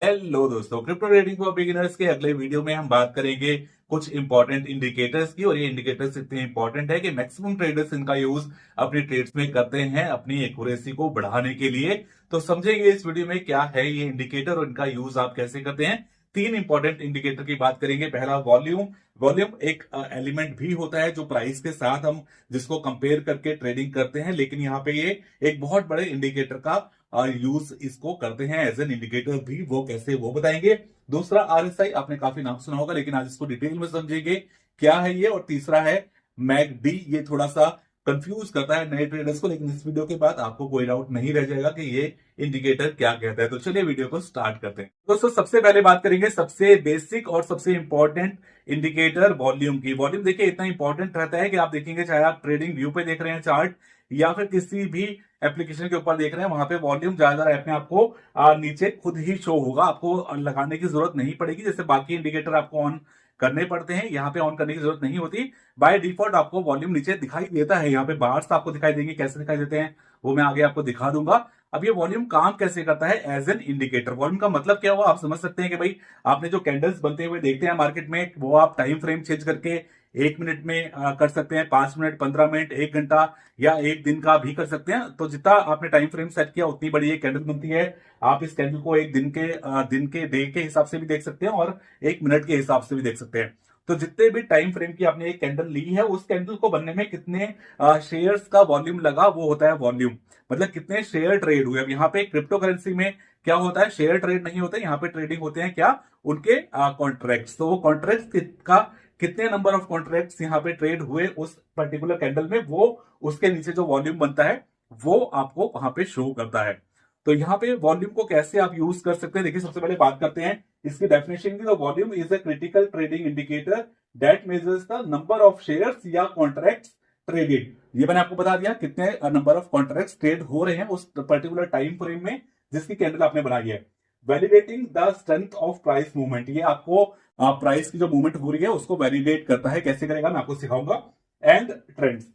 Hello दोस्तों, crypto trading for beginners के अगले वीडियो में हम बात करेंगे कुछ इंपॉर्टेंट इंडिकेटर्स की। और ये इंडिकेटर्स इतने इंपॉर्टेंट है कि मैक्सिमम ट्रेडर्स इनका यूज अपनी ट्रेड्स में करते हैं अपनी एक्यूरेसी को बढ़ाने के लिए। तो समझेंगे इस वीडियो में क्या है ये इंडिकेटर और इनका यूज आप कैसे करते हैं। तीन इंपॉर्टेंट इंडिकेटर की बात करेंगे। पहला वॉल्यूम। वॉल्यूम एक एलिमेंट भी होता है जो प्राइस के साथ हम जिसको कंपेयर करके ट्रेडिंग करते हैं, लेकिन यहाँ पे ये एक बहुत बड़े इंडिकेटर का यूज इसको करते हैं एज एन इंडिकेटर भी। वो कैसे वो बताएंगे। दूसरा आरएसआई, आपने काफी नाम सुना होगा लेकिन आज इसको डिटेल में समझेंगे क्या है ये। और तीसरा है मैकडी। ये थोड़ा सा कंफ्यूज करता है नए ट्रेडर्स को, लेकिन इस वीडियो के बाद आपको कोई डाउट नहीं रह जाएगा कि ये इंडिकेटर क्या कहता है। तो चलिए वीडियो को स्टार्ट करते हैं। दोस्तों सबसे पहले बात करेंगे सबसे बेसिक और सबसे इंपॉर्टेंट इंडिकेटर वॉल्यूम की। वॉल्यूम देखिए इतना इंपॉर्टेंट रहता है कि आप देखेंगे चाहे आप ट्रेडिंग व्यू पे देख रहे हैं चार्ट या फिर किसी भी एप्लीकेशन के ऊपर देख रहे हैं, वहां पे वॉल्यूम ज्यादा ऐप में आपको नीचे खुद ही शो होगा। आपको लगाने की जरूरत नहीं पड़ेगी। जैसे बाकी इंडिकेटर आपको ऑन करने पड़ते हैं, यहाँ पे ऑन करने की जरूरत नहीं होती। बाय डिफॉल्ट आपको वॉल्यूम नीचे दिखाई देता है। यहाँ पे बार्स आपको दिखाई देंगे, कैसे दिखाई देते हैं वो मैं आगे आपको दिखा दूंगा। अब ये वॉल्यूम काम कैसे करता है एज एन इंडिकेटर। वॉल्यूम का मतलब क्या हुआ, आप समझ सकते हैं कि भाई आपने जो कैंडल्स बनते हुए देखते हैं मार्केट में, वो आप टाइम फ्रेम चेंज करके 1 मिनट में कर सकते हैं, 5 मिनट, 15 मिनट, 1 घंटा या एक दिन का भी कर सकते हैं। तो जितना आपने टाइम फ्रेम सेट किया उतनी बड़ी ये कैंडल बनती है। आप इस कैंडल को एक दिन के डे के हिसाब से भी देख सकते हैं और 1 मिनट के हिसाब से भी देख सकते हैं। तो जितने भी टाइम फ्रेम की आपने एक कैंडल ली है, उस कैंडल को बनने में कितने शेयर्स का वॉल्यूम लगा वो होता है वॉल्यूम। मतलब कितने शेयर ट्रेड हुए। अब यहाँ पे क्रिप्टो करेंसी में क्या होता है, शेयर ट्रेड नहीं होते, यहाँ पे ट्रेडिंग होते हैं क्या, उनके कॉन्ट्रैक्ट्स। तो वो कॉन्ट्रैक्ट्स का कितने नंबर ऑफ कॉन्ट्रैक्ट्स यहाँ पे ट्रेड हुए उस पर्टिकुलर कैंडल में, वो उसके नीचे जो वॉल्यूम बनता है वो आपको वहां पे शो करता है। तो यहाँ पे वॉल्यूम को कैसे आप यूज कर सकते हैं, देखिए सबसे पहले बात करते हैं इसकी डेफिनेशन की। तो volume is a critical trading indicator that measures the number of shares या कॉन्ट्रैक्ट्स ट्रेडेड। ये मैंने आपको बता दिया कितने नंबर ऑफ कॉन्ट्रैक्ट्स ट्रेड हो रहे हैं उस पर्टिकुलर टाइम फ्रेम में जिसकी कैंडल आपने बनाई है। Validating the strength of price movement, ये आपको प्राइस की जो मूवमेंट हो रही है उसको वैलिडेट करता है। कैसे करेगा मैं आपको सिखाऊंगा। And trends,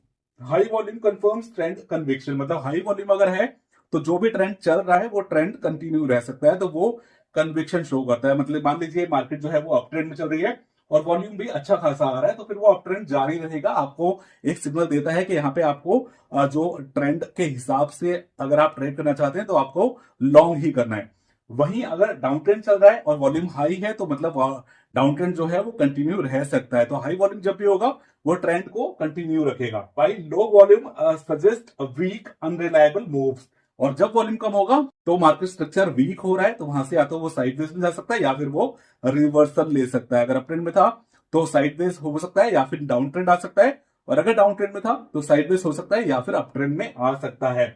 high volume confirms trend conviction. मतलब हाई वॉल्यूम अगर है तो जो भी ट्रेंड चल रहा है वो ट्रेंड कंटिन्यू रह सकता है, तो वो कन्विक्शन शो करता है। मतलब मान लीजिए मार्केट जो है वो अप ट्रेंड में चल रही है और वॉल्यूम भी अच्छा खासा आ रहा है, तो फिर वो अप ट्रेंड जारी रहेगा। आपको एक सिग्नल देता है कि यहाँ पे आपको जो ट्रेंड के हिसाब से अगर आप ट्रेड करना चाहते हैं तो आपको लॉन्ग ही करना है। वहीं अगर डाउन ट्रेंड चल रहा है और वॉल्यूम हाई है तो मतलब डाउन ट्रेंड जो है वो कंटिन्यू रह सकता है। तो हाई वॉल्यूम जब भी होगा वो ट्रेंड को कंटिन्यू रखेगा। By low volume suggest weak unreliable moves. और जब वॉल्यूम कम होगा तो मार्केट स्ट्रक्चर वीक हो रहा है, तो वहां से या तो वो साइडवेज में जा सकता है या फिर वो रिवर्सल ले सकता है। अगर अप ट्रेंड में था तो साइडवेज हो सकता है या फिर डाउन ट्रेंड आ सकता है, और अगर डाउन ट्रेंड में था तो साइडवेज हो सकता है या फिर अप ट्रेंड में आ सकता है।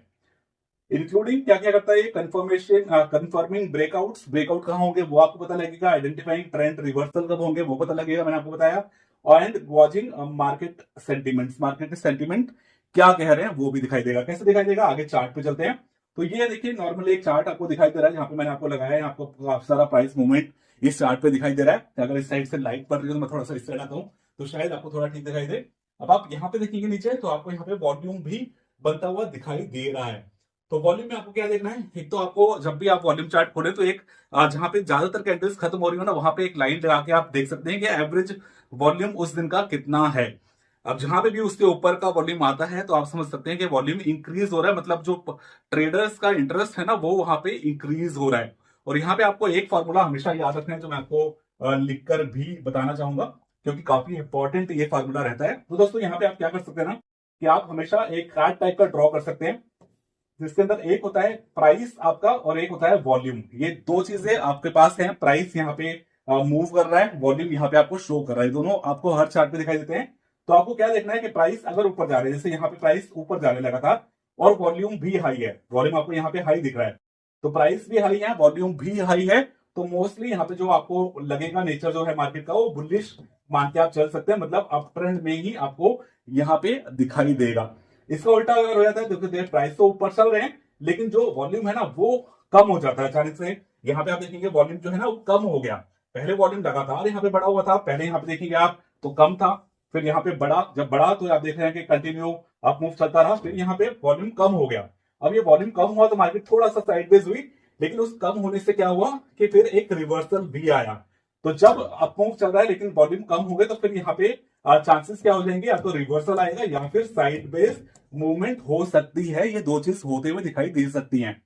इंक्लूडिंग क्या क्या करता है ये, कंफर्मेशन कंफर्मिंग ब्रेकआउट्स। ब्रेकआउट कहां होंगे वो आपको पता लगेगा। आइडेंटिफाइंग ट्रेंड रिवर्सल कब होंगे वो पता लगेगा, मैंने आपको बताया। And watching market sentiments, market sentiment क्या कह रहे हैं वो भी दिखाई देगा। कैसे दिखाई देगा, आगे चार्ट पे चलते हैं। तो ये देखिए नॉर्मली एक चार्ट आपको दिखाई दे रहा है, जहां पे मैंने आपको लगाया है, आपको काफी सारा प्राइस मूवमेंट इस चार्ट पे दिखाई दे रहा है। अगर इस साइड से लाइट पड़ रही है तो मैं थोड़ा सा इस साइड आता हूँ तो शायद आपको थोड़ा ठीक दिखाई दे। अब आप यहाँ पे देखेंगे नीचे तो आपको यहाँ पे वॉल्यूम भी बनता हुआ दिखाई दे रहा है। तो वॉल्यूम में आपको क्या देखना है, एक तो आपको जब भी आप वॉल्यूम चार्ट खोले तो एक जहां पे ज्यादातर कैंडल्स खत्म हो रही हो ना, वहां पे एक लाइन लगा के आप देख सकते हैं कि एवरेज वॉल्यूम उस दिन का कितना है। अब जहां पे भी उसके ऊपर का वॉल्यूम आता है तो आप समझ सकते हैं कि वॉल्यूम इंक्रीज हो रहा है। मतलब जो ट्रेडर्स का इंटरेस्ट है ना वो वहां पे इंक्रीज हो रहा है। और यहाँ पे आपको एक फॉर्मूला हमेशा याद रखना है जो मैं आपको लिखकर भी बताना चाहूंगा, क्योंकि काफी इंपॉर्टेंट ये फॉर्मूला रहता है। तो दोस्तों यहाँ पे आप क्या कर सकते हैं ना, कि आप हमेशा एक कार्ड टाइप का ड्रॉ कर सकते हैं जिसके अंदर एक होता है प्राइस आपका और एक होता है वॉल्यूम। ये दो चीजें आपके पास हैं। प्राइस यहाँ पे मूव कर रहा है, वॉल्यूम यहाँ पे आपको शो कर रहा है, दोनों आपको हर चार्ट पे दिखाई देते हैं। तो आपको क्या देखना है कि प्राइस अगर ऊपर जा रहे हैं, जैसे यहाँ पे प्राइस ऊपर जाने लगा था और वॉल्यूम भी हाई है, वॉल्यूम आपको यहाँ पे हाई दिख रहा है, तो प्राइस भी हाई है, वॉल्यूम भी हाई है, तो मोस्टली यहाँ पे जो आपको लगेगा नेचर जो है मार्केट का वो बुलिश मान के आप चल सकते हैं। मतलब अप ट्रेंड में ही आपको यहाँ पे दिखाई देगा। इसका उल्टा अगर हो जाता है तो प्राइस तो ऊपर चल रहे हैं लेकिन जो वॉल्यूम है ना वो कम हो जाता है अचानक से। यहाँ पे आप देखेंगे वॉल्यूम जो है ना वो कम हो गया। पहले वॉल्यूम लगातार यहाँ पे बढ़ा हुआ था, पहले यहाँ पे देखेंगे आप तो कम था, फिर यहाँ पे बढ़ा, जब बढ़ा तो आप देख रहे हैं कि कंटिन्यू अप मूव चलता रहा, फिर यहाँ पे वॉल्यूम कम हो गया। अब ये वॉल्यूम कम हुआ तो मार्केट थोड़ा सा साइडवेज हुई, लेकिन उस कम होने से क्या हुआ कि फिर एक रिवर्सल भी आया। तो जब अप मूव चल रहा है लेकिन वॉल्यूम कम हो गए तो फिर यहाँ पे चांसेस क्या हो जाएंगे, या तो रिवर्सल आएगा या फिर साइड बेस मूवमेंट हो सकती है। ये दो चीज होते हुए दिखाई दे सकती हैं।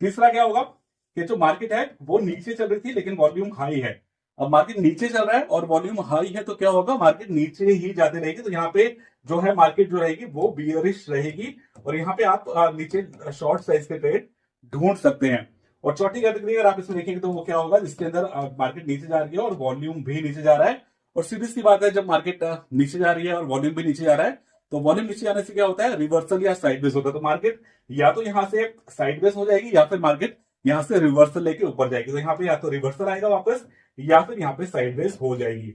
तीसरा क्या होगा कि जो मार्केट है वो नीचे चल रही थी लेकिन वॉल्यूम हाई है। अब मार्केट नीचे चल रहा है और वॉल्यूम हाई है तो क्या होगा, मार्केट नीचे ही जाते रहेगी। तो यहाँ पे जो है मार्केट जो रहेगी वो बियरिश रहेगी और यहाँ पे आप नीचे शॉर्ट साइज के ट्रेड ढूंढ सकते हैं। और चौथी कैटेगरी अगर आप इसमें देखेंगे तो वो क्या होगा, जिसके अंदर मार्केट नीचे जा रही है और वॉल्यूम भी नीचे जा रहा है। और सीधी सी बात है, जब मार्केट नीचे जा रही है और वॉल्यूम भी नीचे जा रहा है तो वॉल्यूम नीचे जाने से क्या होता है, रिवर्सल या साइडवेज होता है। तो मार्केट या तो यहाँ से साइडवेज हो जाएगी या फिर मार्केट यहाँ से रिवर्सल लेके ऊपर जाएगी। तो यहाँ पे या तो रिवर्सल आएगा वापस या फिर यहाँ पे साइडवेज हो जाएगी।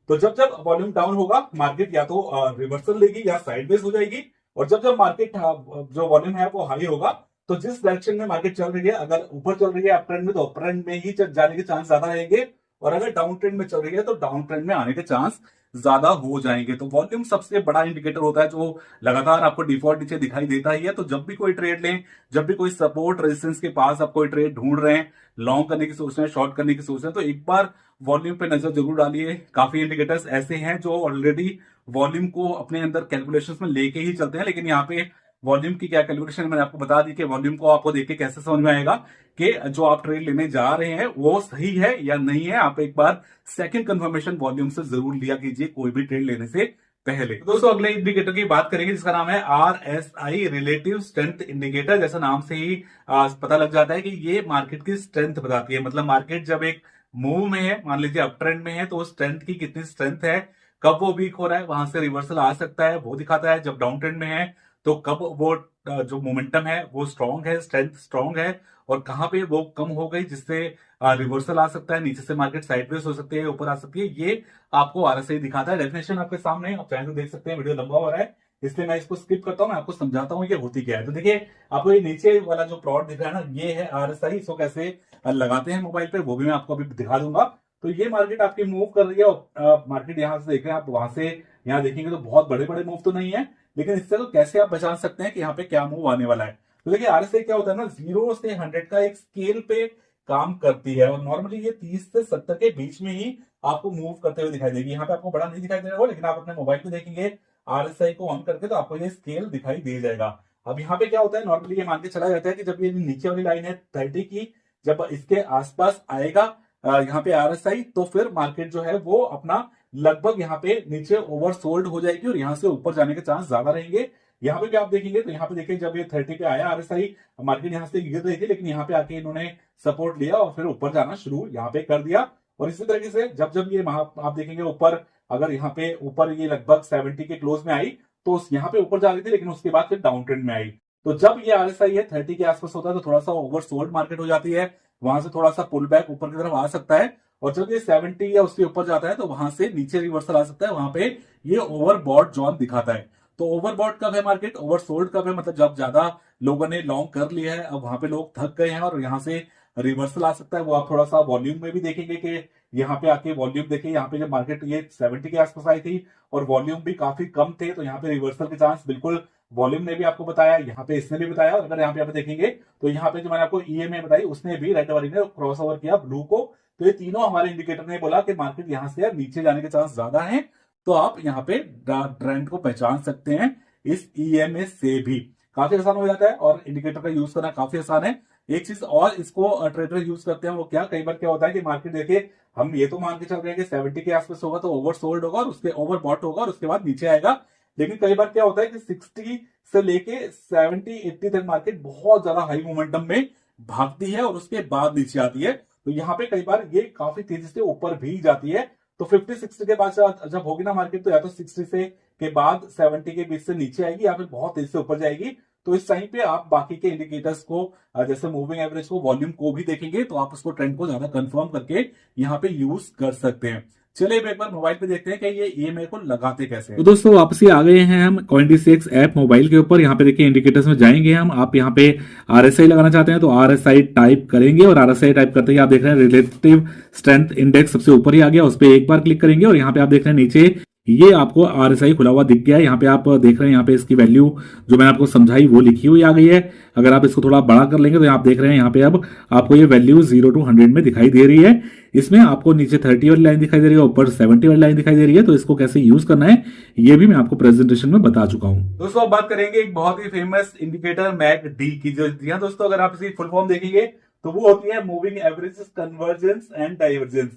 तो जब जब वॉल्यूम डाउन होगा मार्केट या तो रिवर्सल लेगी या साइडवेज हो जाएगी। और जब जब मार्केट जो वॉल्यूम है वो हाई होगा तो जिस डायरेक्शन में मार्केट चल रही है, अगर ऊपर चल रही है अप ट्रेंड में तो अप ट्रेंड में ही जाने के चांस ज्यादा रहेंगे, और अगर डाउन ट्रेंड में चल रही है तो डाउन ट्रेंड में आने के चांस ज्यादा हो जाएंगे। तो वॉल्यूम सबसे बड़ा इंडिकेटर होता है जो लगातार आपको डिफॉल्ट नीचे दिखाई देता ही है। तो जब भी कोई ट्रेड लें, जब भी कोई सपोर्ट रेजिस्टेंस के पास आप कोई ट्रेड ढूंढ रहे हैं, लॉन्ग करने की सोच रहे हैं, शॉर्ट करने की सोच रहे हैं, तो एक बार वॉल्यूम पे नजर जरूर डालिए। काफी इंडिकेटर्स ऐसे हैं जो ऑलरेडी वॉल्यूम को अपने अंदर कैलकुलेशंस में लेके ही चलते हैं, लेकिन यहाँ पे वॉल्यूम की क्या कैलकुलेशन मैंने आपको बता दी कि वॉल्यूम को आपको देख के कैसे समझ में आएगा कि जो आप ट्रेड लेने जा रहे हैं वो सही है या नहीं है। आप एक बार सेकंड कंफर्मेशन वॉल्यूम से जरूर लिया कीजिए कोई भी ट्रेड लेने से पहले। तो दोस्तों अगले इंडिकेटर की बात करेंगे जिसका नाम है RSI, रिलेटिव स्ट्रेंथ इंडिकेटर। जैसा नाम से ही पता लग जाता है कि ये मार्केट की स्ट्रेंथ बताती है। मतलब मार्केट जब एक मूव में है, मान लीजिए अप ट्रेंड में है, तो स्ट्रेंथ की कितनी स्ट्रेंथ है, कब वो वीक हो रहा है, वहां से रिवर्सल आ सकता है, वो दिखाता है। जब डाउन ट्रेंड में है तो कब वो जो मोमेंटम है वो स्ट्रांग है, स्ट्रेंथ स्ट्रांग है, और कहां पे वो कम हो गई जिससे रिवर्सल आ सकता है, नीचे से मार्केट साइडवेज हो सकती है, ऊपर आ सकती है। ये आपको RSI दिखाता है। डेफिनेशन आपके सामने, आप चाहें तो देख सकते हैं। वीडियो लंबा हो रहा है इसलिए मैं इसको स्किप करता हूं, मैं आपको समझाता हूं ये होती क्या है। तो देखिए आपको ये नीचे वाला जो प्लॉट दिख रहा है ना, ये है RSI। इसको कैसे लगाते हैं मोबाइल पे वो भी मैं आपको अभी दिखा दूंगा। तो ये मार्केट आपकी मूव कर रही है और मार्केट यहां से देख रहे हैं आप, वहां से यहाँ देखेंगे तो बहुत बड़े बड़े मूव तो नहीं है, लेकिन इससे तो कैसे आप पहचान सकते हैं कि यहाँ पे क्या मूव आने वाला है। तो देखिए RSI क्या होता है ना, 0 से 100 का एक स्केल पे काम करती है और नॉर्मली ये 30 से 70 के बीच में ही आपको मूव करते हुए दिखाई देगी। यहाँ पे आपको बड़ा नहीं दिखाई दे रहा होगा, लेकिन आप अपने मोबाइल पे देखेंगे RSI को ऑन करके तो आपको ये स्केल दिखाई दे जाएगा। अब यहाँ पे क्या होता है, नॉर्मली ये मान के चला जाता है कि जब ये नीचे वाली लाइन है 30 की, जब इसके आसपास आएगा यहाँ पे RSI, तो फिर मार्केट जो है वो अपना लगभग यहाँ पे नीचे ओवरसोल्ड हो जाएगी और यहाँ से ऊपर जाने के चांस ज्यादा रहेंगे। यहाँ पे भी आप देखेंगे तो यहाँ पे देखिए जब ये 30 पे आया RSI, मार्केट यहाँ से गिर रही थी, लेकिन यहाँ पे आके इन्होंने सपोर्ट लिया और फिर ऊपर जाना शुरू यहाँ पे कर दिया। और इसी तरीके से जब जब ये आप देखेंगे ऊपर, अगर यहाँ पे ऊपर ये लगभग 70 के क्लोज में आई तो यहाँ पे ऊपर जा रही थी, लेकिन उसके बाद फिर डाउन ट्रेंड में आई। तो जब ये RSI है 30 के आसपास होता है तो थोड़ा सा ओवरसोल्ड मार्केट हो जाती है, वहां से थोड़ा सा पुल बैक ऊपर की तरफ आ सकता है। और जब ये 70 या उसके ऊपर जाता है तो वहां से नीचे रिवर्सल आ सकता है, वहां पे ये ओवरबॉट जोन दिखाता है। तो ओवरबॉट कब है मार्केट, ओवरसोल्ड कब है, मतलब जब ज्यादा लोगों ने लॉन्ग कर लिया है, अब वहां पे लोग थक गए हैं और यहाँ से रिवर्सल आ सकता है। वो आप थोड़ा सा वॉल्यूम में भी देखेंगे कि यहाँ पे आके वॉल्यूम देखिए, यहाँ पे जब मार्केट ये 70 के आसपास आई थी और वॉल्यूम भी काफी कम थे, तो यहाँ पे रिवर्सल के चांस बिल्कुल वॉल्यूम ने भी आपको बताया, यहाँ पे इसने भी बताया। और अगर यहाँ पे आप देखेंगे तो यहाँ पे जो मैंने आपको EMA बताई उसने भी, रेड वाली ने क्रॉस ओवर किया ब्लू को। तो ये तीनों हमारे इंडिकेटर ने बोला कि मार्केट यहाँ से नीचे जाने के चांस ज्यादा हैं, तो आप यहाँ पे ट्रेंड को पहचान सकते हैं इस EMA से भी। काफी आसान हो जाता है और इंडिकेटर का यूज करना काफी आसान है। एक चीज और इसको ट्रेडर यूज करते हैं, वो क्या, कई बार क्या होता है कि मार्केट देखिए हम ये तो मान के चल रहे हैं कि 70 के आसपास होगा तो ओवरसोल्ड होगा और उसके ओवरबॉट होगा और उसके बाद नीचे आएगा। लेकिन कई बार क्या होता है कि 60 से लेके 70-80 तक मार्केट बहुत ज्यादा हाई मोमेंटम में भागती है और उसके बाद नीचे आती है। तो यहाँ पे कई बार ये काफी तेजी से ऊपर भी जाती है। तो 50-60 के बाद जब होगी ना मार्केट, तो या तो 60 से के बाद 70 के बीच से नीचे आएगी या फिर बहुत तेजी से ऊपर जाएगी। तो इस टाइम पे आप बाकी के इंडिकेटर्स को जैसे मूविंग एवरेज को, वॉल्यूम को भी देखेंगे, तो आप उसको ट्रेंड को ज्यादा कंफर्म करके यहाँ पे यूज कर सकते हैं। चलिए एक बार मोबाइल पे देखते हैं कि ये EMA को लगाते कैसे हैं। तो दोस्तों वापस आ गए हैं हम CoinDCX ऐप मोबाइल के ऊपर। यहाँ पे देखिए इंडिकेटर्स में जाएंगे हम। आप यहाँ पे RSI लगाना चाहते हैं तो RSI टाइप करेंगे और RSI टाइप करते ही आप देख रहे हैं रिलेटिव स्ट्रेंथ इंडेक्स सबसे ऊपर ही आ गया, उस पर एक बार क्लिक करेंगे और यहाँ पे आप देख रहे हैं नीचे ये आपको RSI खुला हुआ दिख गया है। यहाँ पे आप देख रहे हैं, यहाँ पे इसकी वैल्यू जो मैंने आपको समझाई वो लिखी हुई आ गई है। अगर आप इसको थोड़ा बड़ा कर लेंगे तो आप देख रहे हैं यहाँ पे अब आपको ये वैल्यू 0 to 100 में दिखाई दे रही है। इसमें आपको नीचे 30 वाली लाइन दिखाई दे रही है, ऊपर 70 वाली लाइन दिखाई दे रही है। तो इसको कैसे यूज करना है ये भी मैं आपको प्रेजेंटेशन में बता चुका हूँ। दोस्तों अब बात करेंगे एक बहुत ही फेमस इंडिकेटर मैकडी की जो होती है। दोस्तों अगर आप इसकी फुल फॉर्म देखेंगे तो वो होती है moving averages convergence and divergence.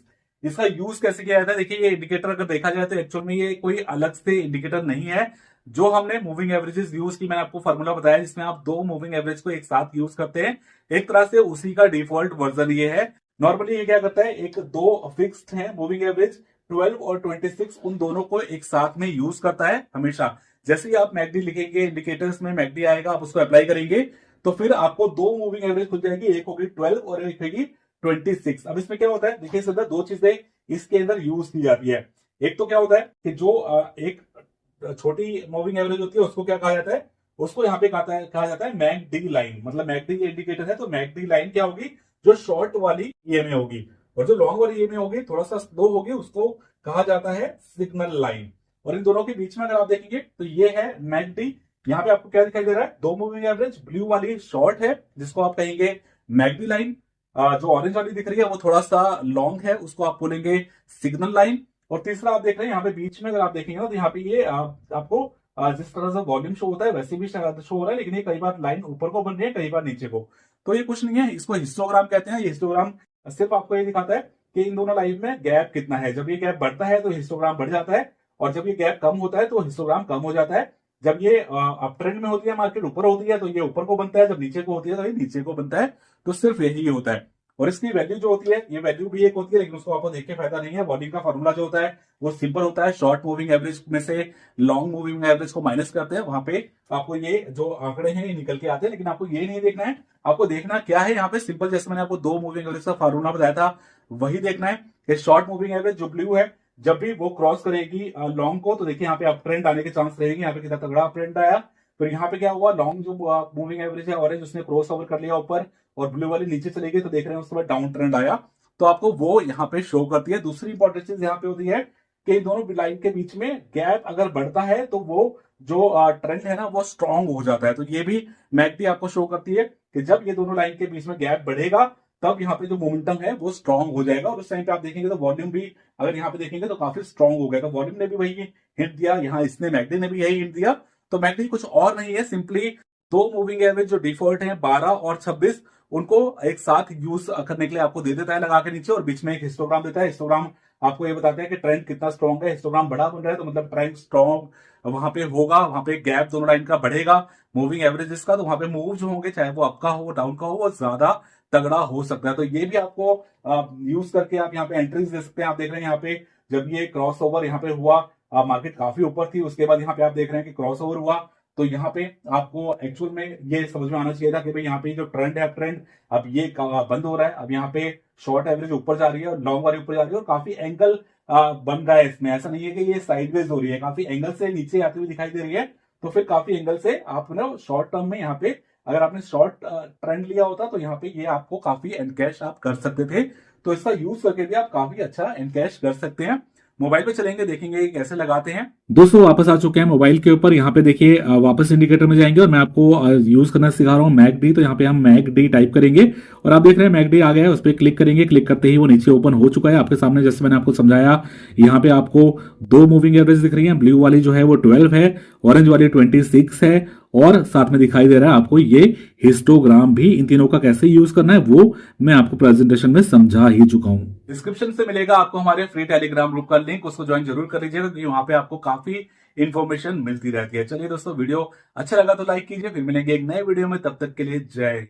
इसका यूज कैसे किया जाता है, देखिए ये इंडिकेटर अगर देखा जाए तो एक्चुअल में ये कोई अलग से इंडिकेटर नहीं है। जो हमने मूविंग एवरेजेस यूज की, मैंने आपको फॉर्मूला बताया जिसमें आप दो मूविंग एवरेज को एक साथ यूज करते हैं, एक तरह से उसी का डिफॉल्ट वर्जन ये है। नॉर्मली ये क्या करता है, एक दो फिक्स्ड है मूविंग एवरेज 12 और 26, उन दोनों को एक साथ में यूज करता है हमेशा। जैसे ही आप मैकडी लिखेंगे, इंडिकेटर्स में मैकडी आएगा, आप उसको अप्लाई करेंगे तो फिर आपको दो मूविंग एवरेज खुल जाएगी, एक होगी 12 और एक होगी 26। अब इसमें क्या होता है, देखिए इस अंदर दो चीजें इसके अंदर यूज की जाती है। एक तो क्या होता है कि जो एक छोटी मूविंग एवरेज होती है उसको क्या कहा जाता है, उसको यहाँ पे कहा जाता है मैकडी लाइन। मतलब मैकडी इंडिकेटर है तो मैकडी लाइन क्या होगी, जो शॉर्ट वाली ईएमए होगी, और जो लॉन्ग वाली ईएमए होगी थोड़ा सा स्लो होगी, उसको कहा जाता है सिग्नल लाइन। और इन दोनों के बीच में अगर आप देखेंगे तो ये है मैकडी। यहाँ पे आपको क्या दिखाई दे रहा है, दो मूविंग एवरेज, ब्लू वाली शॉर्ट है जिसको आप कहेंगे मैकडी लाइन, जो ऑरेंज वाली दिख रही है वो थोड़ा सा लॉन्ग है, उसको आप बोलेंगे सिग्नल लाइन। और तीसरा आप देख रहे हैं यहाँ पे बीच में अगर आप देखेंगे तो यहाँ पे ये आपको जिस तरह से वॉल्यूम शो होता है वैसे भी शो हो रहा है, लेकिन ये कई बार लाइन ऊपर को बन रही है, कई बार नीचे को। तो ये कुछ नहीं है, इसको हिस्टोग्राम कहते हैं। ये हिस्टोग्राम सिर्फ आपको ये दिखाता है कि इन दोनों लाइन में गैप कितना है। जब ये गैप बढ़ता है तो हिस्टोग्राम बढ़ जाता है, और जब ये गैप कम होता है तो हिस्टोग्राम कम हो जाता है। जब ये अप ट्रेंड में होती है, मार्केट ऊपर होती है तो ये ऊपर को बनता है, जब नीचे को होती है तो ये नीचे को बनता है। तो सिर्फ यही होता है। और इसकी वैल्यू जो होती है, ये वैल्यू भी एक होती है, लेकिन उसको आपको देख के फायदा नहीं है। वॉल्यूम का फॉर्मूला जो होता है वो सिंपल होता है, शॉर्ट मूविंग एवरेज में से लॉन्ग मूविंग एवरेज को माइनस करते हैं, वहां पे आपको ये जो आंकड़े हैं ये निकल के आते हैं। लेकिन आपको ये नहीं देखना है, आपको देखना क्या है यहाँ पे सिंपल, जैसे मैंने आपको दो मूविंग एवरेज का फॉर्मूला बताया था वही देखना है कि शॉर्ट मूविंग एवरेज जो ब्लू है जब भी वो क्रॉस करेगी लॉन्ग को तो देखिए यहाँ पे अप ट्रेंड आने के चांस रहेंगे। यहाँ पे कितना तगड़ा अप ट्रेंड आया, तो यहाँ पे क्या हुआ, लॉन्ग जो मूविंग एवरेज है ऑरेंज उसने क्रॉस ओवर कर लिया ऊपर, और ब्लू वाली नीचे चली गई, तो देख रहे हैं उसके बाद डाउन ट्रेंड आया, तो आपको वो यहाँ पे शो करती है। दूसरी इंपॉर्टेंट चीज यहाँ पे होती है कि इन दोनों लाइन के बीच में गैप अगर बढ़ता है तो वो जो ट्रेंड है ना वो स्ट्रांग हो जाता है। तो ये भी मैकडी आपको शो करती है कि जब ये दोनों लाइन के बीच में गैप बढ़ेगा तब यहाँ पे जो मोमेंटम है वो स्ट्रांग हो जाएगा। और उस टाइम पे आप देखेंगे तो वॉल्यूम भी अगर यहाँ पे देखेंगे तो काफी स्ट्रांग हो गया। तो वॉल्यूम ने भी वही हिंट दिया, यहाँ इसने मैकडी ने भी यही हिंट दिया। तो मैकडी कुछ और नहीं है, सिंपली दो मूविंग एवरेज जो डिफॉल्ट है 12 और 26 उनको एक साथ यूज करने के लिए आपको दे देता है लगा के नीचे, और बीच में एक हिस्टोग्राम देता है। हिस्टोग्राम आपको ये बताता है कि ट्रेंड कितना स्ट्रॉन्ग है। हिस्टोग्राम बड़ा बन रहा है तो मतलब ट्रेंड स्ट्रॉन्ग वहां पे होगा, वहां पे गैप दोनों लाइन का बढ़ेगा मूविंग एवरेजेस का, तो वहां पे मूव जो होंगे चाहे वो अप का हो डाउन का हो वो ज्यादा तगड़ा हो सकता है। तो ये भी आपको यूज करके आप यहाँ पे एंट्रीज दे सकते हैं। आप देख रहे हैं यहाँ पे जब ये क्रॉस ओवर यहाँ पे हुआ, मार्केट काफी ऊपर थी, उसके बाद यहाँ पे आप देख रहे हैं कि क्रॉस ओवर हुआ, तो यहाँ पे आपको एक्चुअल में ये समझ में आना चाहिए था कि भाई यहाँ पे जो ट्रेंड है ट्रेंड अब ये बंद हो रहा है। अब यहाँ पे शॉर्ट एवरेज ऊपर जा रही है और लॉन्ग वाली ऊपर जा रही है, और काफी एंगल बन रहा है इसमें। ऐसा नहीं है कि ये साइडवेज हो रही है, काफी एंगल से नीचे आती हुई दिखाई दे रही है। तो फिर काफी एंगल से आप ना शॉर्ट टर्म में यहाँ पे अगर आपने शॉर्ट ट्रेंड लिया होता तो यहाँ पे ये आपको काफी एनकैश आप कर सकते थे। तो इसका यूज करके भी आप काफी अच्छा एनकैश कर सकते हैं। मोबाइल पे चलेंगे, देखेंगे कैसे लगाते हैं। दोस्तों वापस आ चुके हैं मोबाइल के ऊपर। यहाँ पे देखिए वापस इंडिकेटर में जाएंगे और मैं आपको यूज करना सिखा रहा हूँ मैकडी। तो यहाँ पे हम मैकडी टाइप करेंगे और आप देख रहे हैं मैकडी आ गया है, उस पर क्लिक करेंगे। क्लिक करते ही वो नीचे ओपन हो चुका है आपके सामने, जैसे मैंने आपको समझाया। यहाँ पे आपको दो मूविंग एवरेज दिख रही है, ब्लू वाली जो है वो 12 है, ऑरेंज वाली 26 है, और साथ में दिखाई दे रहा है आपको ये हिस्टोग्राम भी। इन तीनों का कैसे यूज करना है वो मैं आपको प्रेजेंटेशन में समझा ही चुका हूं। डिस्क्रिप्शन से मिलेगा आपको हमारे फ्री टेलीग्राम ग्रुप का लिंक, उसको ज्वाइन जरूर कर लीजिएगा क्योंकि वहां पे आपको काफी इन्फॉर्मेशन मिलती रहती है। चलिए दोस्तों, वीडियो अच्छा लगा तो लाइक कीजिए, फिर मिलेंगे एक नए वीडियो में, तब तक के लिए जय।